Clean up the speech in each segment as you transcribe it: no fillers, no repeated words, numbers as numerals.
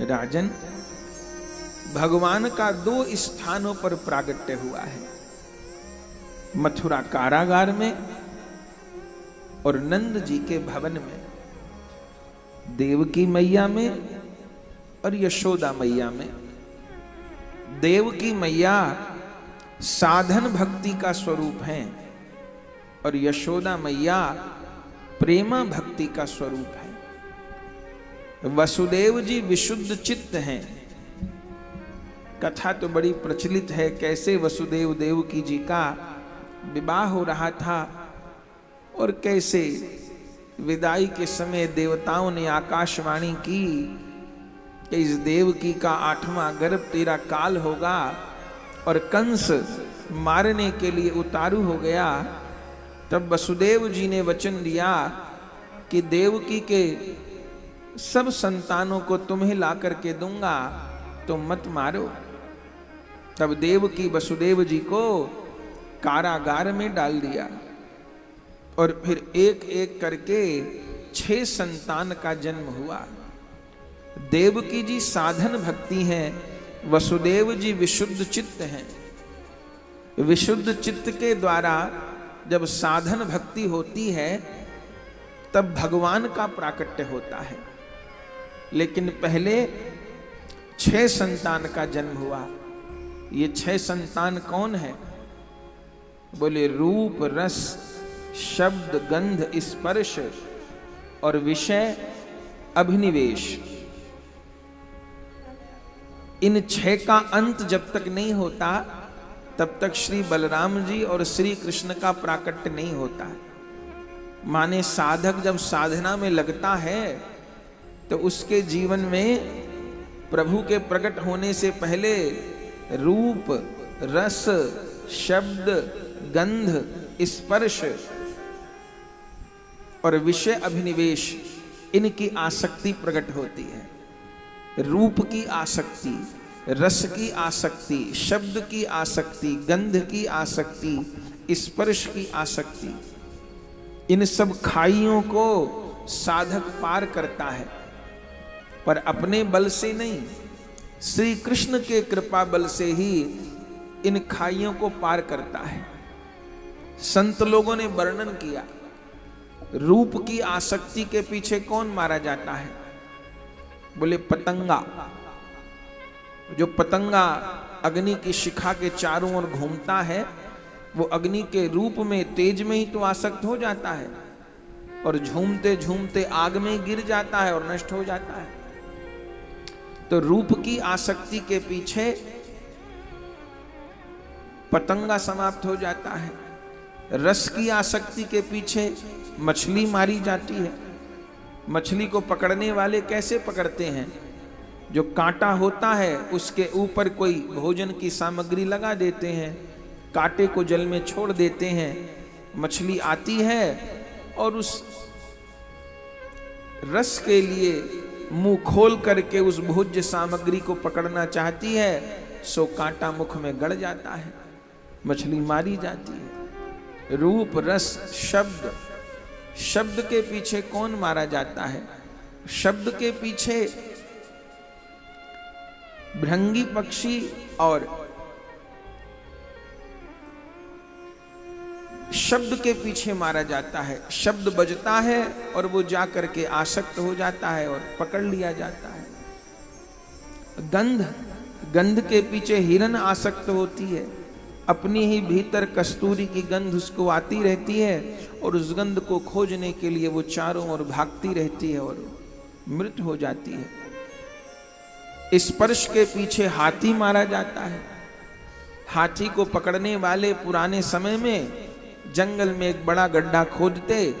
राजन, भगवान का 2 स्थानों पर प्रागट्य हुआ है, मथुरा कारागार में और नंद जी के भवन में, देवकी मैया में और यशोदा मैया में। देवकी मैया साधन भक्ति का स्वरूप है और यशोदा मैया प्रेमा भक्ति का स्वरूप है। वसुदेव जी विशुद्ध चित्त हैं। कथा तो बड़ी प्रचलित है, कैसे वसुदेव देवकी जी का विवाह हो रहा था और कैसे विदाई के समय देवताओं ने आकाशवाणी की कि इस देवकी का 8वां गर्भ तेरा काल होगा और कंस मारने के लिए उतारू हो गया। तब वसुदेव जी ने वचन दिया कि देवकी के सब संतानों को तुम्हें ला करके दूंगा, तो मत मारो। तब देवकी वसुदेव जी को कारागार में डाल दिया और फिर एक एक करके 6 संतान का जन्म हुआ। देवकी जी साधन भक्ति हैं, वसुदेव जी विशुद्ध चित्त हैं। विशुद्ध चित्त के द्वारा जब साधन भक्ति होती है तब भगवान का प्राकट्य होता है। लेकिन पहले 6 संतान का जन्म हुआ। ये 6 संतान कौन है? बोले रूप, रस, शब्द, गंध, स्पर्श और विषय अभिनिवेश। इन 6 का अंत जब तक नहीं होता तब तक श्री बलराम जी और श्री कृष्ण का प्राकट्य नहीं होता। माने साधक जब साधना में लगता है तो उसके जीवन में प्रभु के प्रकट होने से पहले रूप, रस, शब्द, गंध, स्पर्श और विषय अभिनिवेश, इनकी आसक्ति प्रकट होती है। रूप की आसक्ति, रस की आसक्ति, शब्द की आसक्ति, गंध की आसक्ति, स्पर्श की आसक्ति, इन सब खाइयों को साधक पार करता है, पर अपने बल से नहीं, श्री कृष्ण के कृपा बल से ही इन खाइयों को पार करता है। संत लोगों ने वर्णन किया, रूप की आसक्ति के पीछे कौन मारा जाता है? बोले पतंगा। जो पतंगा अग्नि की शिखा के चारों ओर घूमता है, वो अग्नि के रूप में, तेज में ही तो आसक्त हो जाता है और झूमते झूमते आग में गिर जाता है और नष्ट हो जाता है। तो रूप की आसक्ति के पीछे पतंगा समाप्त हो जाता है। रस की आसक्ति के पीछे मछली मारी जाती है। मछली को पकड़ने वाले कैसे पकड़ते हैं? जो कांटा होता है उसके ऊपर कोई भोजन की सामग्री लगा देते हैं, कांटे को जल में छोड़ देते हैं, मछली आती है और उस रस के लिए मुंह खोल करके उस भोज्य सामग्री को पकड़ना चाहती है, सो कांटा मुख में गड़ जाता है, मछली मारी जाती है। रूप, रस, शब्द, शब्द के पीछे कौन मारा जाता है? शब्द के पीछे भृंगी पक्षी और शब्द के पीछे मारा जाता है। शब्द बजता है और वो जा करके आसक्त हो जाता है और पकड़ लिया जाता है। गंध, गंध के पीछे हिरन आसक्त होती है। अपनी ही भीतर कस्तूरी की गंध उसको आती रहती है और उस गंध को खोजने के लिए वो चारों ओर भागती रहती है और मृत हो जाती है। स्पर्श के पीछे हाथी मारा जाता है। हाथी को पकड़ने वाले पुराने समय में जंगल में एक बड़ा गड्ढा खोदते,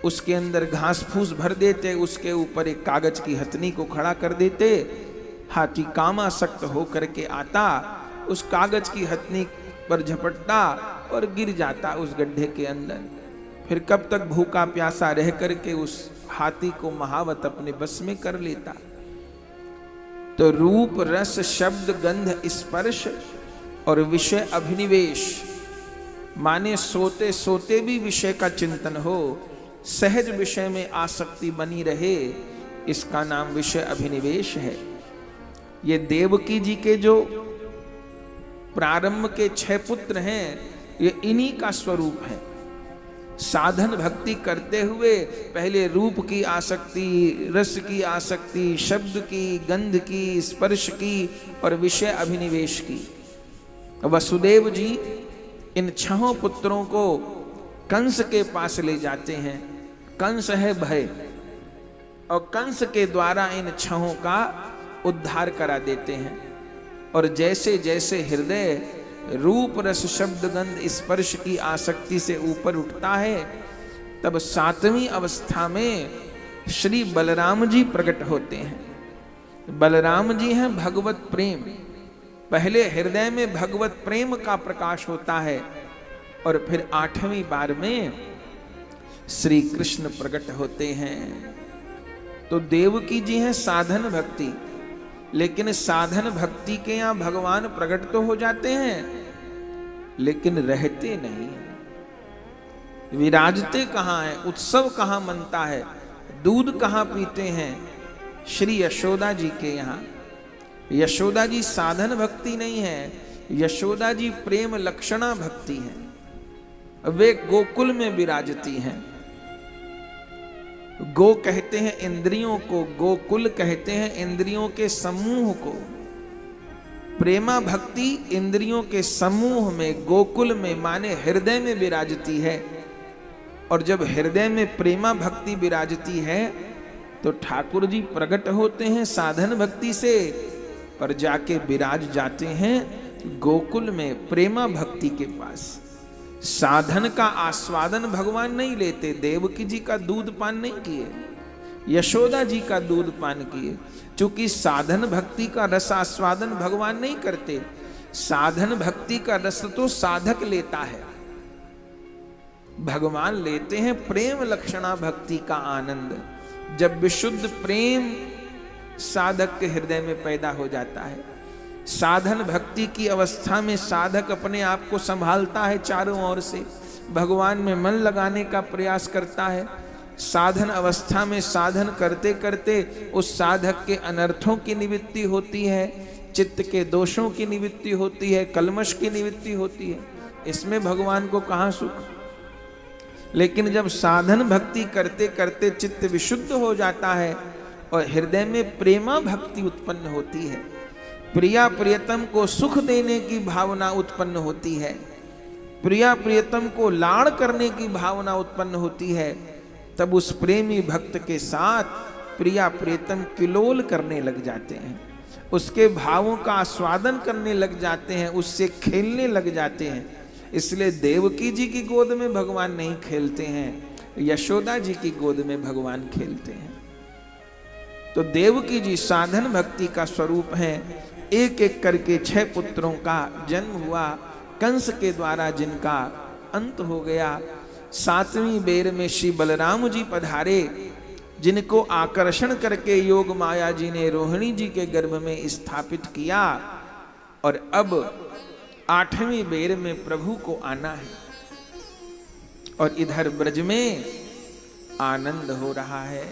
उसके अंदर घास फूस भर देते, उसके ऊपर एक कागज की हथनी को खड़ा कर देते। हाथी कामासक्त होकर के आता, उस कागज की हथनी पर झपटता और गिर जाता उस गड्ढे के अंदर। फिर कब तक भूखा प्यासा रह करके उस हाथी को महावत अपने बस में कर लेता। तो रूप, रस, शब्द, गंध, स्पर्श और विषय अभिनिवेश, माने सोते सोते भी विषय का चिंतन हो, सहज विषय में आसक्ति बनी रहे, इसका नाम विषय अभिनिवेश है। ये देवकी जी के जो प्रारंभ के 6 पुत्र हैं, ये इन्हीं का स्वरूप है। साधन भक्ति करते हुए पहले रूप की आसक्ति, रस की आसक्ति, शब्द की, गंध की, स्पर्श की और विषय अभिनिवेश की। वसुदेव जी इन 6 पुत्रों को कंस के पास ले जाते हैं। कंस है भय, और कंस के द्वारा इन 6 का उद्धार करा देते हैं। और जैसे जैसे हृदय रूप रस शब्द गंध स्पर्श की आसक्ति से ऊपर उठता है, तब 7वीं अवस्था में श्री बलराम जी प्रकट होते हैं। बलराम जी हैं भगवत प्रेम। पहले हृदय में भगवत प्रेम का प्रकाश होता है, और फिर 8वीं बार में श्री कृष्ण प्रकट होते हैं। तो देवकी जी हैं साधन भक्ति, लेकिन साधन भक्ति के यहां भगवान प्रकट तो हो जाते हैं, लेकिन रहते नहीं। विराजते कहां है, उत्सव कहां मनता है, दूध कहां पीते हैं? श्री यशोदा जी के यहां। यशोदा जी साधन भक्ति नहीं है, यशोदा जी प्रेम लक्षणा भक्ति है। वे गोकुल में विराजती हैं। गो कहते हैं इंद्रियों को, गोकुल कहते हैं इंद्रियों के समूह को। प्रेमा भक्ति इंद्रियों के समूह में, गोकुल में, माने हृदय में विराजती है। और जब हृदय में प्रेमा भक्ति विराजती है, तो ठाकुर जी प्रकट होते हैं साधन भक्ति से, पर जाके विराज जाते हैं गोकुल में प्रेमा भक्ति के पास। साधन का आस्वादन भगवान नहीं लेते। देवकी जी का दूध पान नहीं किए, यशोदा जी का दूध पान किए, क्योंकि साधन भक्ति का रस आस्वादन भगवान नहीं करते। साधन भक्ति का रस तो साधक लेता है, भगवान लेते हैं प्रेम लक्षणा भक्ति का आनंद। जब विशुद्ध प्रेम साधक के हृदय में पैदा हो जाता है, साधन भक्ति की अवस्था में साधक अपने आप को संभालता है, चारों ओर से भगवान में मन लगाने का प्रयास करता है। साधन अवस्था में साधन करते करते उस साधक के अनर्थों की निवृत्ति होती है, चित्त के दोषों की निवृत्ति होती है, कलमश की निवृत्ति होती है। इसमें भगवान को कहाँ सुख। लेकिन जब साधन भक्ति करते करते चित्त विशुद्ध हो जाता है और हृदय में प्रेमा भक्ति उत्पन्न होती है, प्रिया प्रियतम को सुख देने की भावना उत्पन्न होती है, प्रिया प्रियतम को लाड़ करने की भावना उत्पन्न होती है, तब उस प्रेमी भक्त के साथ प्रिया प्रियतम किलोल करने लग जाते हैं, उसके भावों का आस्वादन करने लग जाते हैं, उससे खेलने लग जाते हैं। इसलिए देवकी जी की गोद में भगवान नहीं खेलते हैं, यशोदा जी की गोद में भगवान खेलते हैं। तो देवकी जी साधन भक्ति का स्वरूप है। एक एक करके 6 पुत्रों का जन्म हुआ, कंस के द्वारा जिनका अंत हो गया। 7वीं बेर में श्री बलराम जी पधारे, जिनको आकर्षण करके योग माया जी ने रोहिणी जी के गर्भ में स्थापित किया। और अब 8वीं बेर में प्रभु को आना है, और इधर ब्रज में आनंद हो रहा है।